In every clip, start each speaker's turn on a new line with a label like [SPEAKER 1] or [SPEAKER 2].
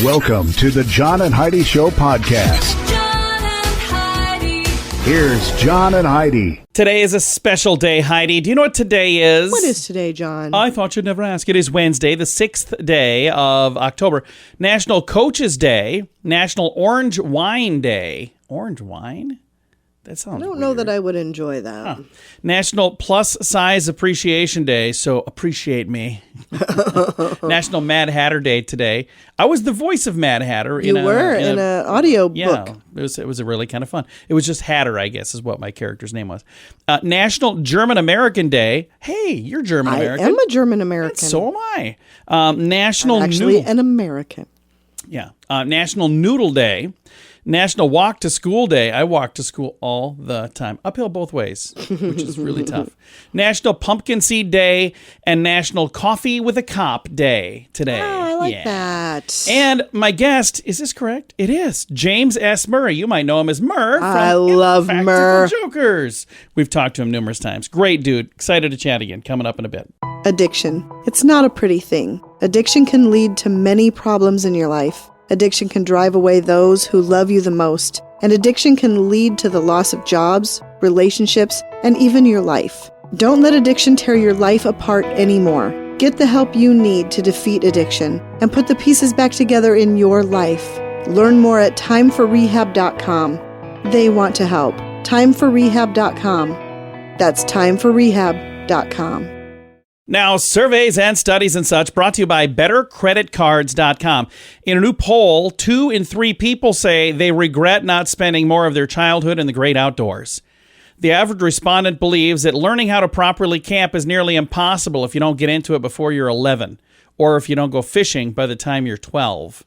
[SPEAKER 1] Welcome to the John and Heidi Show podcast.
[SPEAKER 2] John and Heidi.
[SPEAKER 1] Here's John and Heidi.
[SPEAKER 3] Today is a special day, Heidi. Do you know what today is?
[SPEAKER 4] What is today, John?
[SPEAKER 3] I thought you'd never ask. It is Wednesday, the 6th day of October. National Coaches Day. National Orange Wine Day. Orange wine? That sounds
[SPEAKER 4] I don't know
[SPEAKER 3] weird.
[SPEAKER 4] that I would enjoy that.
[SPEAKER 3] Huh. National Plus Size Appreciation Day, so appreciate me. National Mad Hatter Day today. I was the voice of Mad Hatter.
[SPEAKER 4] You were in an audio
[SPEAKER 3] yeah,
[SPEAKER 4] book.
[SPEAKER 3] it was a really kind of fun. It was just Hatter, I guess, is what my character's name was. National German American Day. Hey, you're German American.
[SPEAKER 4] I am a German American.
[SPEAKER 3] So am I. National
[SPEAKER 4] I'm actually
[SPEAKER 3] Noodle.
[SPEAKER 4] an American.
[SPEAKER 3] Yeah. National Noodle Day. National Walk to School Day. I walk to school all the time. Uphill both ways, which is really tough. National Pumpkin Seed Day and National Coffee with a Cop Day today.
[SPEAKER 4] Oh, I like that.
[SPEAKER 3] And my guest, is this correct? It is. James S. Murr. You might know him as Murr from
[SPEAKER 4] I love Murr.
[SPEAKER 3] Impractical Jokers. We've talked to him numerous times. Great dude. Excited to chat again. Coming up in a bit.
[SPEAKER 4] Addiction. It's not a pretty thing. Addiction can lead to many problems in your life. Addiction can drive away those who love you the most. And addiction can lead to the loss of jobs, relationships, and even your life. Don't let addiction tear your life apart anymore. Get the help you need to defeat addiction and put the pieces back together in your life. Learn more at timeforrehab.com. They want to help. Timeforrehab.com. That's timeforrehab.com.
[SPEAKER 3] Now, surveys and studies and such brought to you by BetterCreditCards.com. In a new poll, 2 in 3 people say they regret not spending more of their childhood in the great outdoors. The average respondent believes that learning how to properly camp is nearly impossible if you don't get into it before you're 11, or if you don't go fishing by the time you're 12.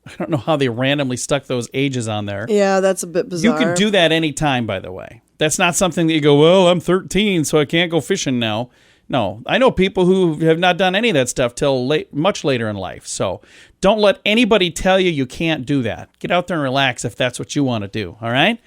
[SPEAKER 3] I don't know how they randomly stuck those ages on there.
[SPEAKER 4] Yeah, that's a bit bizarre.
[SPEAKER 3] You can do that any time, by the way. That's not something that you go, well, I'm 13, so I can't go fishing now. No, I know people who have not done any of that stuff till much later in life. So don't let anybody tell you can't do that. Get out there and relax if that's what you want to do. All right?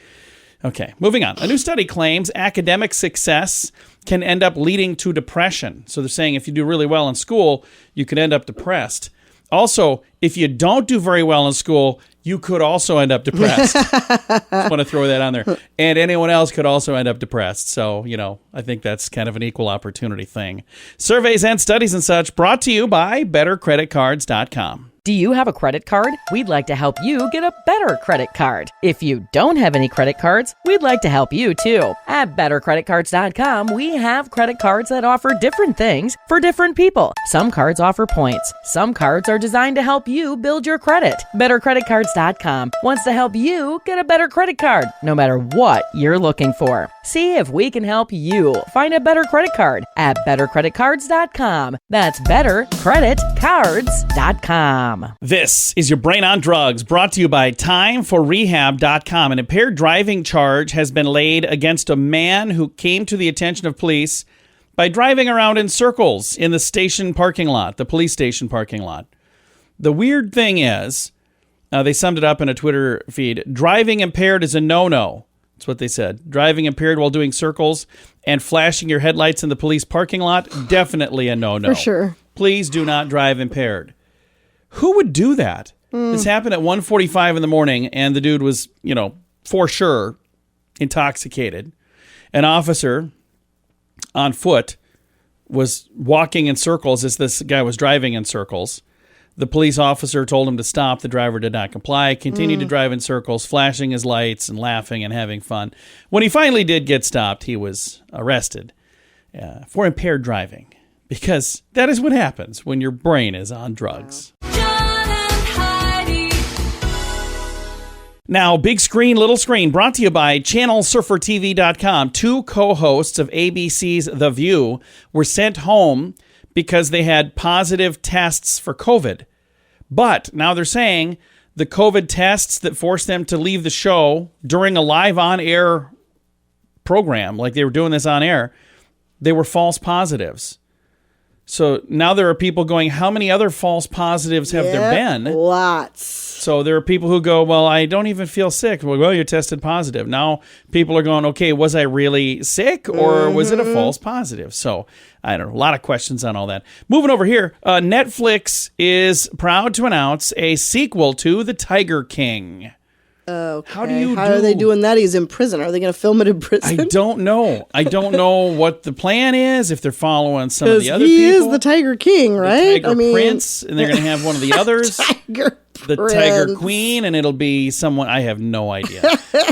[SPEAKER 3] Okay, moving on. A new study claims academic success can end up leading to depression. So they're saying if you do really well in school, you could end up depressed. Also, if you don't do very well in school, you could also end up depressed. Just want to throw that on there. And anyone else could also end up depressed. So, I think that's kind of an equal opportunity thing. Surveys and studies and such brought to you by BetterCreditCards.com.
[SPEAKER 5] Do you have a credit card? We'd like to help you get a better credit card. If you don't have any credit cards, we'd like to help you too. At BetterCreditCards.com, we have credit cards that offer different things for different people. Some cards offer points. Some cards are designed to help you build your credit. BetterCreditCards.com wants to help you get a better credit card, no matter what you're looking for. See if we can help you find a better credit card at BetterCreditCards.com. That's BetterCreditCards.com.
[SPEAKER 3] This is your Brain on Drugs, brought to you by timeforrehab.com. An impaired driving charge has been laid against a man who came to the attention of police by driving around in circles in the station parking lot, the police station parking lot. The weird thing is, they summed it up in a Twitter feed, driving impaired is a no-no. That's what they said. Driving impaired while doing circles and flashing your headlights in the police parking lot, definitely a no-no.
[SPEAKER 4] For sure.
[SPEAKER 3] Please do not drive impaired. Who would do that? This happened at 1:45 in the morning, and the dude was, for sure intoxicated. An officer on foot was walking in circles as this guy was driving in circles. The police officer told him to stop. The driver did not comply, continued to drive in circles, flashing his lights and laughing and having fun. When he finally did get stopped, he was arrested for impaired driving, because that is what happens when your brain is on drugs.
[SPEAKER 2] John and Heidi.
[SPEAKER 3] Now, big screen, little screen, brought to you by ChannelSurferTV.com. 2 co-hosts of ABC's The View were sent home because they had positive tests for COVID. But now they're saying the COVID tests that forced them to leave the show during a live on-air program, like they were doing this on air, they were false positives. So now there are people going, how many other false positives have there been?
[SPEAKER 4] Lots.
[SPEAKER 3] So there are people who go, well, I don't even feel sick. Well, you tested positive. Now people are going, okay, was I really sick or was it a false positive? So I don't know. A lot of questions on all that. Moving over here, Netflix is proud to announce a sequel to The Tiger King.
[SPEAKER 4] Okay.
[SPEAKER 3] How
[SPEAKER 4] are they doing that? He's in prison. Are they going to film it in prison?
[SPEAKER 3] I don't know. I don't know what the plan is, if they're following some of the other
[SPEAKER 4] he
[SPEAKER 3] people.
[SPEAKER 4] is the Tiger King, right?
[SPEAKER 3] The Tiger Prince, and they're going to have one of the others. The Tiger Queen, and it'll be someone. I have no idea.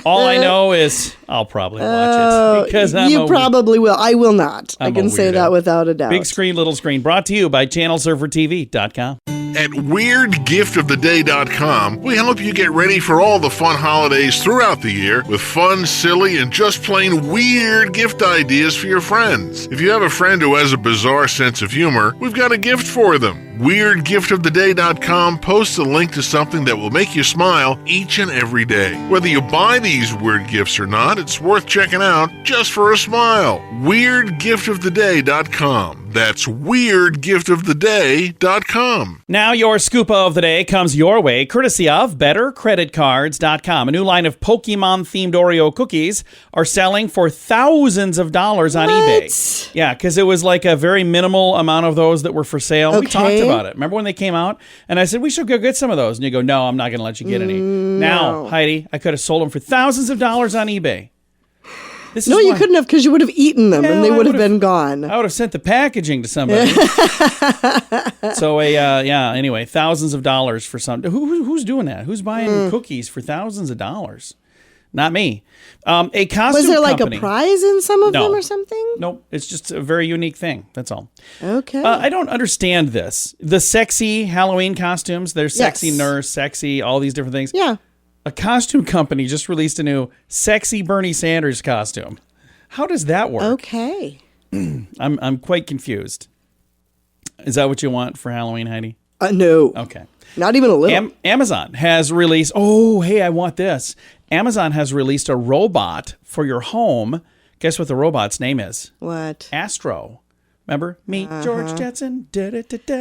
[SPEAKER 3] All I know is I'll probably watch it because
[SPEAKER 4] you probably will. I will not. I can say
[SPEAKER 3] weirdo.
[SPEAKER 4] that without a doubt.
[SPEAKER 3] Big screen, little screen. Brought to you by ChannelSurferTV.com.
[SPEAKER 6] At WeirdGiftOfTheDay.com, we help you get ready for all the fun holidays throughout the year with fun, silly, and just plain weird gift ideas for your friends. If you have a friend who has a bizarre sense of humor, we've got a gift for them. WeirdGiftOfTheDay.com posts a link to something that will make you smile each and every day. Whether you buy these weird gifts or not, it's worth checking out just for a smile. WeirdGiftOfTheDay.com. That's WeirdGiftOfTheDay.com.
[SPEAKER 3] Now your scoop of the day comes your way, courtesy of BetterCreditCards.com. A new line of Pokemon-themed Oreo cookies are selling for thousands of dollars on eBay. Yeah, because it was like a very minimal amount of those that were for sale.
[SPEAKER 4] Okay.
[SPEAKER 3] We talked about it. Remember when they came out? And I said, we should go get some of those. And you go, no, I'm not going to let you get any. Now, Heidi, I could have sold them for thousands of dollars on eBay.
[SPEAKER 4] No, you couldn't have, because you would have eaten them and they would have been gone.
[SPEAKER 3] I would have sent the packaging to somebody. So, anyway, thousands of dollars for some. Who's doing that? Who's buying cookies for thousands of dollars? Not me. A costume
[SPEAKER 4] Was there like
[SPEAKER 3] company.
[SPEAKER 4] a prize in some of them or something?
[SPEAKER 3] Nope. It's just a very unique thing. That's all.
[SPEAKER 4] Okay.
[SPEAKER 3] I don't understand this. The sexy Halloween costumes, there's sexy nurse, sexy, all these different things.
[SPEAKER 4] Yeah.
[SPEAKER 3] A costume company just released a new sexy Bernie Sanders costume. How does that work?
[SPEAKER 4] Okay.
[SPEAKER 3] I'm quite confused. Is that what you want for Halloween, Heidi?
[SPEAKER 4] No.
[SPEAKER 3] Okay.
[SPEAKER 4] Not even a little.
[SPEAKER 3] Amazon has released. Oh, hey, I want this. Amazon has released a robot for your home. Guess what the robot's name is?
[SPEAKER 4] What?
[SPEAKER 3] Astro. Remember? Meet George Jetson.
[SPEAKER 4] I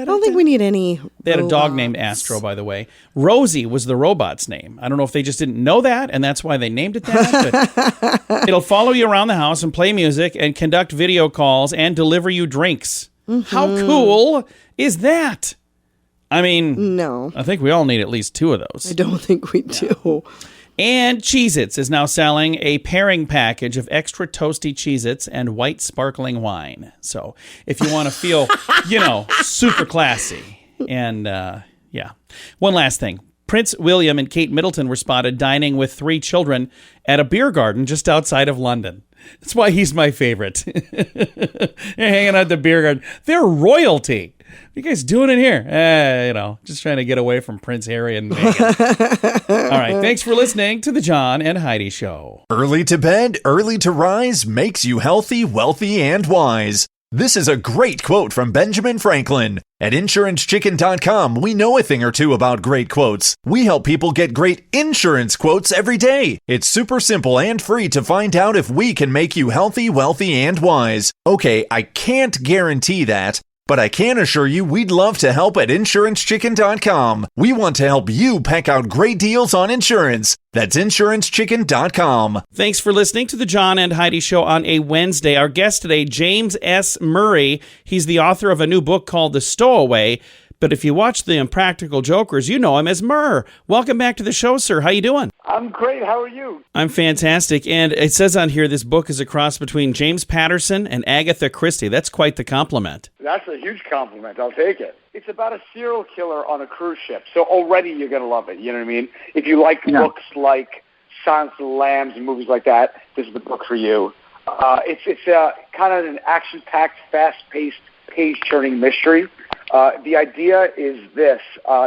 [SPEAKER 4] don't think we need any.
[SPEAKER 3] They had a dog named Astro, by the way. Rosie was the robot's name. I don't know if they just didn't know that, and that's why they named it that. But it'll follow you around the house and play music and conduct video calls and deliver you drinks. How cool is that? I mean,
[SPEAKER 4] no.
[SPEAKER 3] I think we all need at least two of those.
[SPEAKER 4] I don't think we do.
[SPEAKER 3] And Cheez-Its is now selling a pairing package of extra toasty Cheez-Its and white sparkling wine. So if you want to feel, super classy. And, One last thing. Prince William and Kate Middleton were spotted dining with 3 children at a beer garden just outside of London. That's why he's my favorite. They're hanging out at the beer garden. They're royalty. What are you guys doing in here? Just trying to get away from Prince Harry and Meghan. All right, thanks for listening to the John and Heidi Show.
[SPEAKER 7] Early to bed, early to rise makes you healthy, wealthy, and wise. This is a great quote from Benjamin Franklin. At InsuranceChicken.com, we know a thing or two about great quotes. We help people get great insurance quotes every day. It's super simple and free to find out if we can make you healthy, wealthy, and wise. Okay, I can't guarantee that, but I can assure you we'd love to help at InsuranceChicken.com. We want to help you pack out great deals on insurance. That's InsuranceChicken.com.
[SPEAKER 3] Thanks for listening to the John and Heidi Show on a Wednesday. Our guest today, James S. Murray. He's the author of a new book called The Stowaway. But if you watch the Impractical Jokers, you know him as Murr. Welcome back to the show, sir. How you doing?
[SPEAKER 8] I'm great. How are you?
[SPEAKER 3] I'm fantastic. And it says on here this book is a cross between James Patterson and Agatha Christie. That's quite the compliment.
[SPEAKER 8] That's a huge compliment. I'll take it. It's about a serial killer on a cruise ship. So already you're going to love it. You know what I mean? If you like books like Silence of the Lambs and movies like that, this is the book for you. It's kind of an action-packed, fast-paced, page-turning mystery. The idea is this.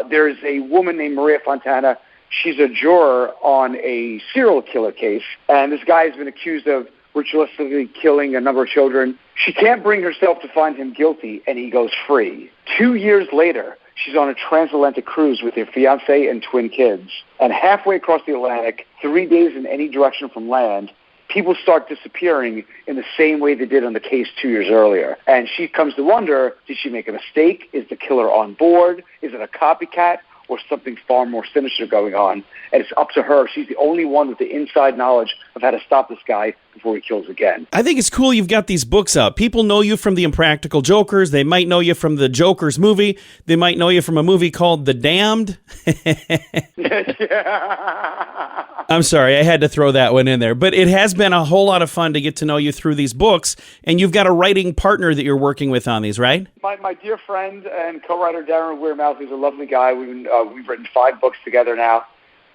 [SPEAKER 8] There's a woman named Maria Fontana. She's a juror on a serial killer case, and this guy has been accused of ritualistically killing a number of children. She can't bring herself to find him guilty, and he goes free. 2 years later, she's on a transatlantic cruise with her fiancé and twin kids, and halfway across the Atlantic, 3 days in any direction from land, people start disappearing in the same way they did on the case 2 years earlier. And she comes to wonder, did she make a mistake? Is the killer on board? Is it a copycat? or something far more sinister going on. And it's up to her. She's the only one with the inside knowledge of how to stop this guy before he kills again.
[SPEAKER 3] I think it's cool you've got these books out. People know you from the Impractical Jokers. They might know you from the Jokers movie. They might know you from a movie called The Damned. I'm sorry, I had to throw that one in there. But it has been a whole lot of fun to get to know you through these books. And you've got a writing partner that you're working with on these, right?
[SPEAKER 8] My dear friend and co-writer Darren Weirmouth is a lovely guy. We've written 5 books together now,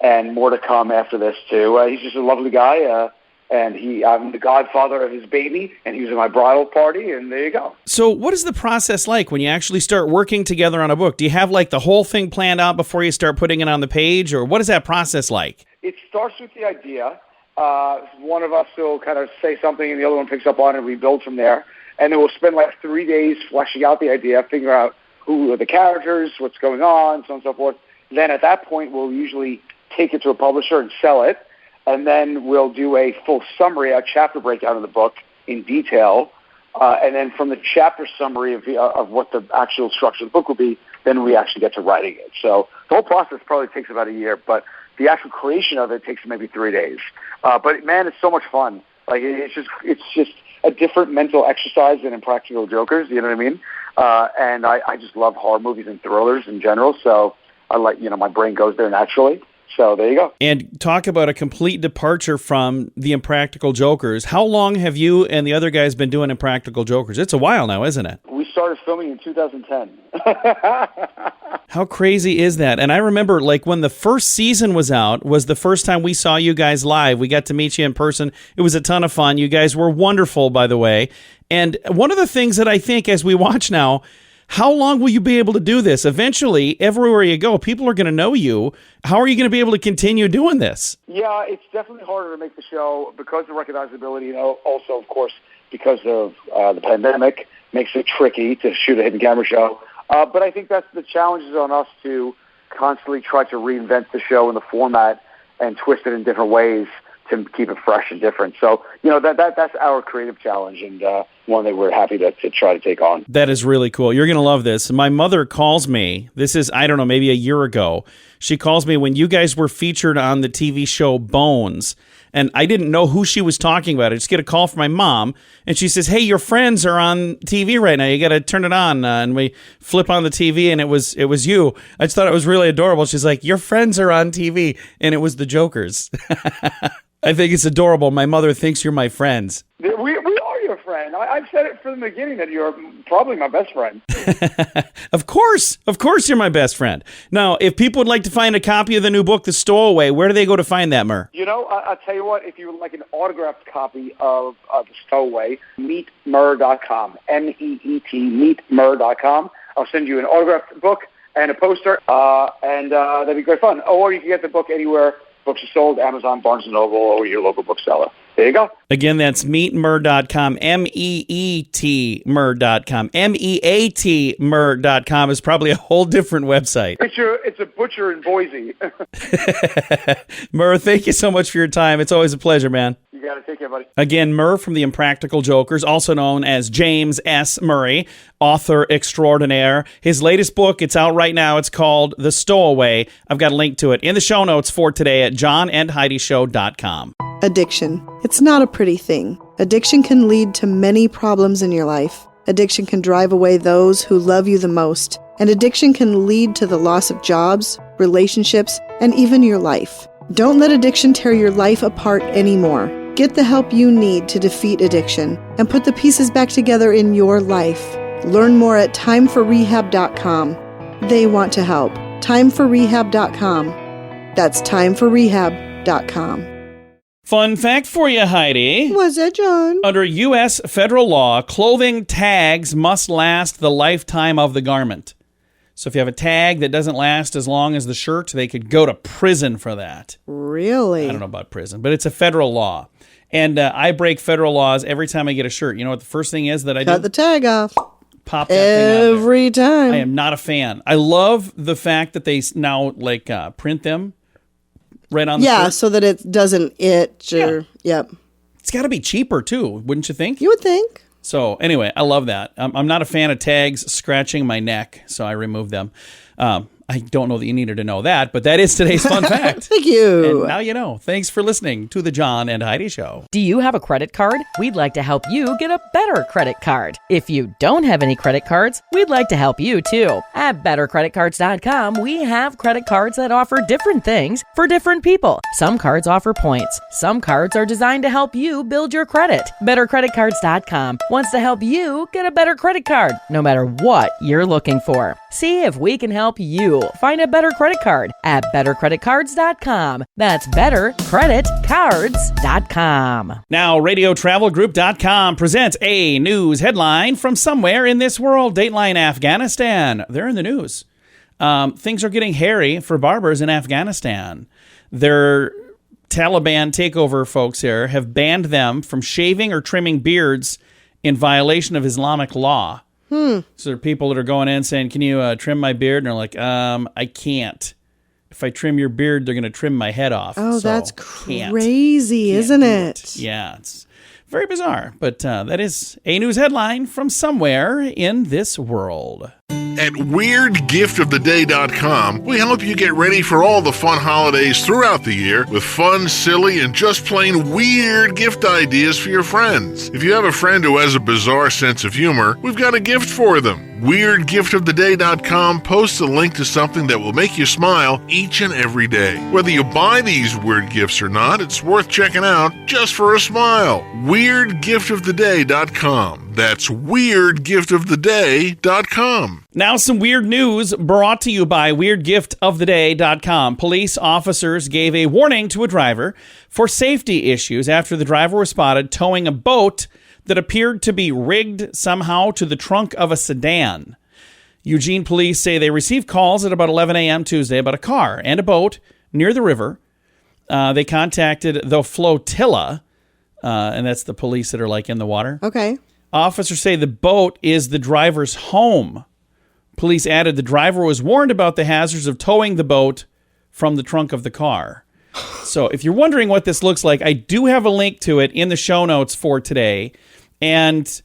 [SPEAKER 8] and more to come after this too. He's just a lovely guy, and I'm the godfather of his baby, and he was at my bridal party, and there you go.
[SPEAKER 3] So what is the process like when you actually start working together on a book? Do you have like the whole thing planned out before you start putting it on the page, or what is that process like?
[SPEAKER 8] It starts with the idea. One of us will kind of say something, and the other one picks up on it, and we build from there. And then we'll spend like 3 days fleshing out the idea, figure out who are the characters, what's going on, so on and so forth. Then at that point, we'll usually take it to a publisher and sell it. And then we'll do a full summary, a chapter breakdown of the book in detail. And then from the chapter summary of what the actual structure of the book will be, then we actually get to writing it. So the whole process probably takes about a year, but the actual creation of it takes maybe 3 days. But man, it's so much fun. Like it's just a different mental exercise than Impractical Jokers. You know what I mean? And I just love horror movies and thrillers in general. So I like, my brain goes there naturally. So there you go.
[SPEAKER 3] And talk about a complete departure from the Impractical Jokers. How long have you and the other guys been doing Impractical Jokers? It's a while now, isn't it?
[SPEAKER 8] We started filming in 2010.
[SPEAKER 3] How crazy is that? And I remember like when the first season was out was the first time we saw you guys live. We got to meet you in person. It was a ton of fun. You guys were wonderful, by the way. And one of the things that I think as we watch now, how long will you be able to do this? Eventually, everywhere you go, people are going to know you. How are you going to be able to continue doing this?
[SPEAKER 8] Yeah, it's definitely harder to make the show because of recognizability, also, of course, because of the pandemic makes it tricky to shoot a hidden camera show. But I think that's the challenge is on us to constantly try to reinvent the show in the format and twist it in different ways to keep it fresh and different. So, that's our creative challenge and one that we're happy to try to take on.
[SPEAKER 3] That is really cool. You're going to love this. My mother calls me. This is, I don't know, maybe a year ago. She calls me when you guys were featured on the TV show Bones. And I didn't know who she was talking about. I just get a call from my mom, and she says, "Hey, your friends are on TV right now. You got to turn it on." And we flip on the TV, and it was you. I just thought it was really adorable. She's like, "Your friends are on TV," and it was the Jokers. I think it's adorable. My mother thinks you're my friends.
[SPEAKER 8] We are your friend. I've said it from the beginning that you're probably my best friend.
[SPEAKER 3] Of course you're my best friend. Now, if people would like to find a copy of the new book, The Stowaway, where do they go to find that, Murr?
[SPEAKER 8] I'll tell you what, if you would like an autographed copy of The Stowaway, meetmurr.com, MEET, meetmurr.com. I'll send you an autographed book and a poster, and that'd be great fun. Or you can get the book anywhere books are sold, Amazon, Barnes & Noble, or your local bookseller. There you go.
[SPEAKER 3] Again, that's meetmurr.com, MEET Murr.com. MEAT Murr.com is probably a whole different website.
[SPEAKER 8] It's a butcher in Boise.
[SPEAKER 3] Murr, thank you so much for your time. It's always a pleasure, man.
[SPEAKER 8] You got to take care, buddy.
[SPEAKER 3] Again, Murr from the Impractical Jokers, also known as James S. Murray, author extraordinaire. His latest book, it's out right now. It's called The Stowaway. I've got a link to it in the show notes for today at johnandheidishow.com.
[SPEAKER 4] Addiction. It's not a pretty thing. Addiction can lead to many problems in your life. Addiction can drive away those who love you the most. And addiction can lead to the loss of jobs, relationships, and even your life. Don't let addiction tear your life apart anymore. Get the help you need to defeat addiction and put the pieces back together in your life. Learn more at timeforrehab.com. They want to help. Timeforrehab.com. That's timeforrehab.com.
[SPEAKER 3] Fun fact for you, Heidi.
[SPEAKER 4] What's that, John?
[SPEAKER 3] Under U.S. federal law, clothing tags must last the lifetime of the garment. So if you have a tag that doesn't last as long as the shirt, they could go to prison for that.
[SPEAKER 4] Really?
[SPEAKER 3] I don't know about prison, but it's a federal law. And I break federal laws every time I get a shirt. You know what the first thing is that I do?
[SPEAKER 4] Cut the tag off.
[SPEAKER 3] Pop that thing out
[SPEAKER 4] every time.
[SPEAKER 3] I am not a fan. I love the fact that they now print them right on the shirt.
[SPEAKER 4] So that it doesn't itch or, yep.
[SPEAKER 3] It's got to be cheaper too, wouldn't you think?
[SPEAKER 4] You would think.
[SPEAKER 3] So anyway, I love that. I'm not a fan of tags scratching my neck, so I remove them. I don't know that you needed to know that, but that is today's fun fact.
[SPEAKER 4] Thank you.
[SPEAKER 3] And now you know. Thanks for listening to the John and Heidi Show.
[SPEAKER 5] Do you have a credit card? We'd like to help you get a better credit card. If you don't have any credit cards, we'd like to help you too. At bettercreditcards.com, we have credit cards that offer different things for different people. Some cards offer points. Some cards are designed to help you build your credit. Bettercreditcards.com wants to help you get a better credit card, no matter what you're looking for. See if we can help you find a better credit card at bettercreditcards.com. That's bettercreditcards.com.
[SPEAKER 3] Now, RadioTravelGroup.com presents a news headline from somewhere in this world. Dateline Afghanistan. They're in the news. Things are getting hairy for barbers in Afghanistan. Their Taliban takeover folks here have banned them from shaving or trimming beards in violation of Islamic law. So there are people that are going in saying, can you trim my beard? And they're like, I can't. If I trim your beard, they're going to trim my head off.
[SPEAKER 4] Oh,
[SPEAKER 3] so
[SPEAKER 4] that's
[SPEAKER 3] can't
[SPEAKER 4] crazy, isn't
[SPEAKER 3] do
[SPEAKER 4] it?
[SPEAKER 3] Yeah, it's very bizarre. But that is a news headline from somewhere in this world.
[SPEAKER 6] At WeirdGiftOfTheDay.com, we help you get ready for all the fun holidays throughout the year with fun, silly, and just plain weird gift ideas for your friends. If you have a friend who has a bizarre sense of humor, we've got a gift for them. WeirdGiftOfTheDay.com posts a link to something that will make you smile each and every day. Whether you buy these weird gifts or not, it's worth checking out just for a smile. WeirdGiftOfTheDay.com. That's WeirdGiftOfTheDay.com.
[SPEAKER 3] Now some weird news brought to you by WeirdGiftOfTheDay.com. Police officers gave a warning to a driver for safety issues after the driver was spotted towing a boat that appeared to be rigged somehow to the trunk of a sedan. Eugene police say they received calls at about 11 a.m. Tuesday about a car and a boat near the river. They contacted the flotilla, and that's the police that are like in the water.
[SPEAKER 4] Okay.
[SPEAKER 3] Officers say the boat is the driver's home. Police added the driver was warned about the hazards of towing the boat from the trunk of the car. So if you're wondering what this looks like, I do have a link to it in the show notes for today. And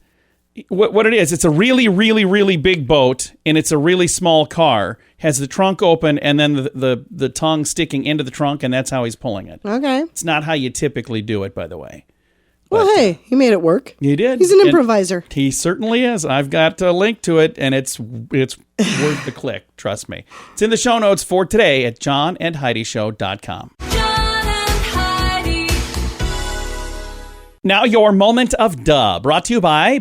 [SPEAKER 3] what it is, it's a really, really, really big boat, and it's a really small car. Has the trunk open and then the tongue sticking into the trunk, and that's how he's pulling it.
[SPEAKER 4] Okay.
[SPEAKER 3] It's not how you typically do it, by the way.
[SPEAKER 4] Well, hey, he made it work.
[SPEAKER 3] He did.
[SPEAKER 4] He's an
[SPEAKER 3] And
[SPEAKER 4] improviser.
[SPEAKER 3] he certainly is. I've got a link to it, and it's worth the click. Trust me. It's in the show notes for today at johnandheidishow.com.
[SPEAKER 2] John and Heidi.
[SPEAKER 3] Now your moment of duh, brought to you by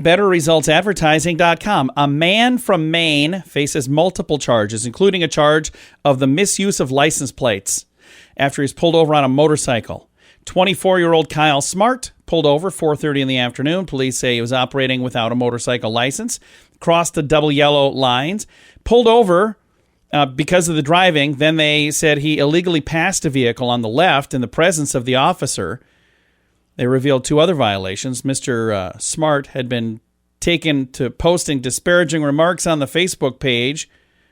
[SPEAKER 3] BetterResultsAdvertising.com. A man from Maine faces multiple charges, including a charge of the misuse of license plates after he's pulled over on a motorcycle. 24-year-old Kyle Smart pulled over 4:30 in the afternoon. Police say he was operating without a motorcycle license, crossed the double yellow lines, pulled over because of the driving. Then they said he illegally passed a vehicle on the left in the presence of the officer. They revealed two other violations. Mr. Smart had been taken to posting disparaging remarks on the Facebook page,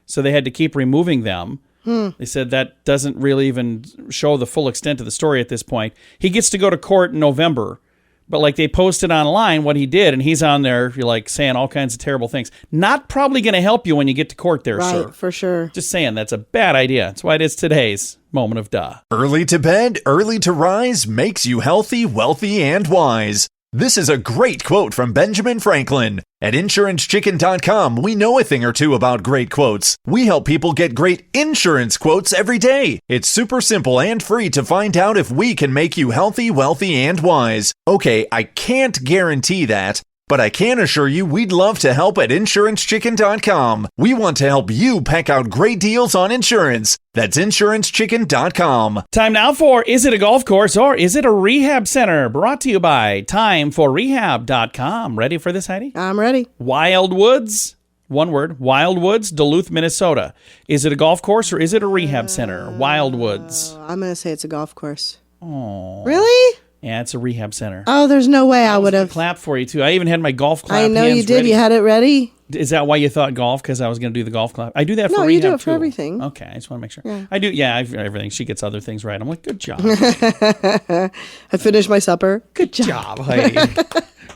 [SPEAKER 3] so they had to keep removing them. They said that doesn't really even show the full extent of the story at this point. He gets to go to court in November, but like they posted online what he did, and he's on there, you're like saying all kinds of terrible things. Not probably going to help you when you get to court there,
[SPEAKER 4] Right,
[SPEAKER 3] sir.
[SPEAKER 4] for sure.
[SPEAKER 3] Just saying, that's a bad idea. That's why it is today's moment of duh.
[SPEAKER 7] Early to bed, early to rise makes you healthy, wealthy, and wise. This is a great quote from Benjamin Franklin. At InsuranceChicken.com, we know a thing or two about great quotes. We help people get great insurance quotes every day. It's super simple and free to find out if we can make you healthy, wealthy, and wise. Okay, I can't guarantee that, but I can assure you we'd love to help at InsuranceChicken.com. We want to help you peck out great deals on insurance. That's InsuranceChicken.com.
[SPEAKER 3] Time now for Is It a Golf Course or Is It a Rehab Center? Brought to you by TimeForRehab.com. Ready for this, Heidi?
[SPEAKER 4] I'm ready.
[SPEAKER 3] Wildwoods, one word, Wildwoods, Duluth, Minnesota. Is it a golf course or is it a rehab center? Wildwoods.
[SPEAKER 4] I'm going to say it's a golf course.
[SPEAKER 3] Oh.
[SPEAKER 4] Really?
[SPEAKER 3] Yeah, it's a rehab center.
[SPEAKER 4] Oh, there's no way I would have.
[SPEAKER 3] Clap for you, too. I even had my golf clap
[SPEAKER 4] I know
[SPEAKER 3] hands
[SPEAKER 4] you did.
[SPEAKER 3] ready.
[SPEAKER 4] You had it ready?
[SPEAKER 3] Is that why you thought golf? Because I was going to do the golf clap? I do that for
[SPEAKER 4] No,
[SPEAKER 3] rehab,
[SPEAKER 4] you do it for
[SPEAKER 3] too.
[SPEAKER 4] everything.
[SPEAKER 3] Okay, I just want to make sure.
[SPEAKER 4] Yeah.
[SPEAKER 3] I do, everything. She gets other things right. I'm like, good job.
[SPEAKER 4] I finished my supper.
[SPEAKER 3] Good job, Heidi.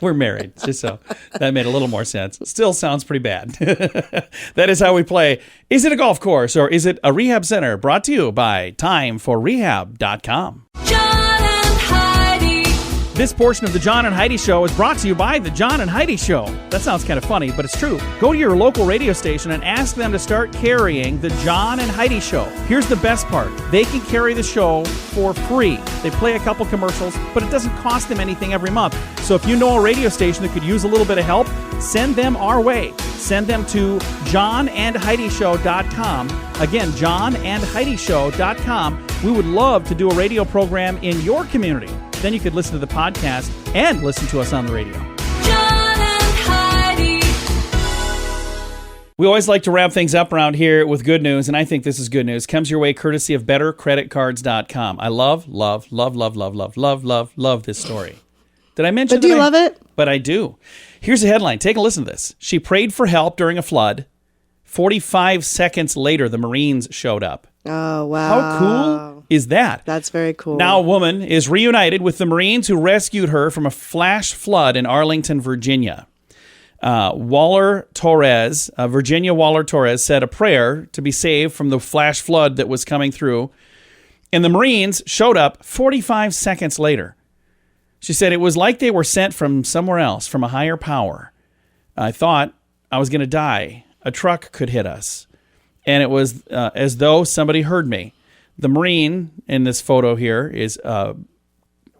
[SPEAKER 3] We're married. Just so that made a little more sense. Still sounds pretty bad. That is how we play. Is it a golf course or is it a rehab center? Brought to you by timeforrehab.com.
[SPEAKER 2] John and Heidi.
[SPEAKER 3] This portion of the John and Heidi Show is brought to you by the John and Heidi Show. That sounds kind of funny, but it's true. Go to your local radio station and ask them to start carrying the John and Heidi Show. Here's the best part. They can carry the show for free. They play a couple commercials, but it doesn't cost them anything every month. So if you know a radio station that could use a little bit of help, send them our way. Send them to johnandheidishow.com. Again, johnandheidishow.com. We would love to do a radio program in your community. Then you could listen to the podcast and listen to us on the radio.
[SPEAKER 2] John and Heidi.
[SPEAKER 3] We always like to wrap things up around here with good news, and I think this is good news. Comes your way courtesy of bettercreditcards.com. I love this story. Did I mention
[SPEAKER 4] But do you love it?
[SPEAKER 3] But I do. Here's a headline. Take a listen to this. She prayed for help during a flood. 45 seconds later, the Marines showed up.
[SPEAKER 4] Oh, wow.
[SPEAKER 3] How cool is that?
[SPEAKER 4] That's very cool.
[SPEAKER 3] Now a woman is reunited with the Marines who rescued her from a flash flood in Arlington, Virginia. Virginia Waller Torres said a prayer to be saved from the flash flood that was coming through. And the Marines showed up 45 seconds later. She said it was like they were sent from somewhere else, from a higher power. I thought I was going to die. A truck could hit us. And it was as though somebody heard me. The Marine in this photo here is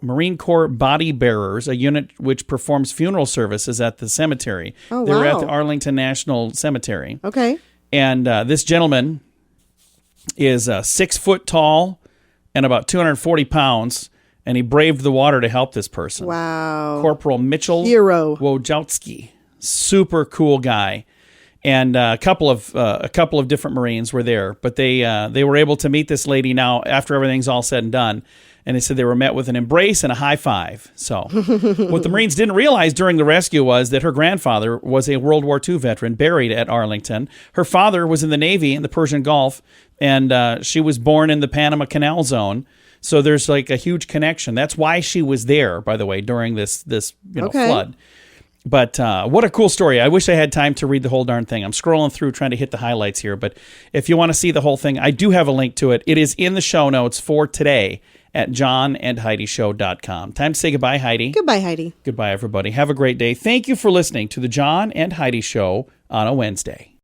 [SPEAKER 3] Marine Corps Body Bearers, a unit which performs funeral services at the cemetery.
[SPEAKER 4] Oh,
[SPEAKER 3] they were at
[SPEAKER 4] wow.
[SPEAKER 3] the Arlington National Cemetery.
[SPEAKER 4] Okay.
[SPEAKER 3] And this gentleman is 6 foot tall and about 240 pounds, and he braved the water to help this person.
[SPEAKER 4] Wow.
[SPEAKER 3] Corporal Mitchell
[SPEAKER 4] Hero.
[SPEAKER 3] Wojcicki. Super cool guy. And a couple of different Marines were there, but they were able to meet this lady now after everything's all said and done. And they said they were met with an embrace and a high five. So what the Marines didn't realize during the rescue was that her grandfather was a World War II veteran buried at Arlington. Her father was in the Navy in the Persian Gulf, and she was born in the Panama Canal Zone. So there's like a huge connection. That's why she was there, by the way, during this flood. But what a cool story. I wish I had time to read the whole darn thing. I'm scrolling through trying to hit the highlights here. But if you want to see the whole thing, I do have a link to it. It is in the show notes for today at johnandheidishow.com. Time to say goodbye, Heidi.
[SPEAKER 4] Goodbye, Heidi.
[SPEAKER 3] Goodbye, everybody. Have a great day. Thank you for listening to the John and Heidi Show on a Wednesday.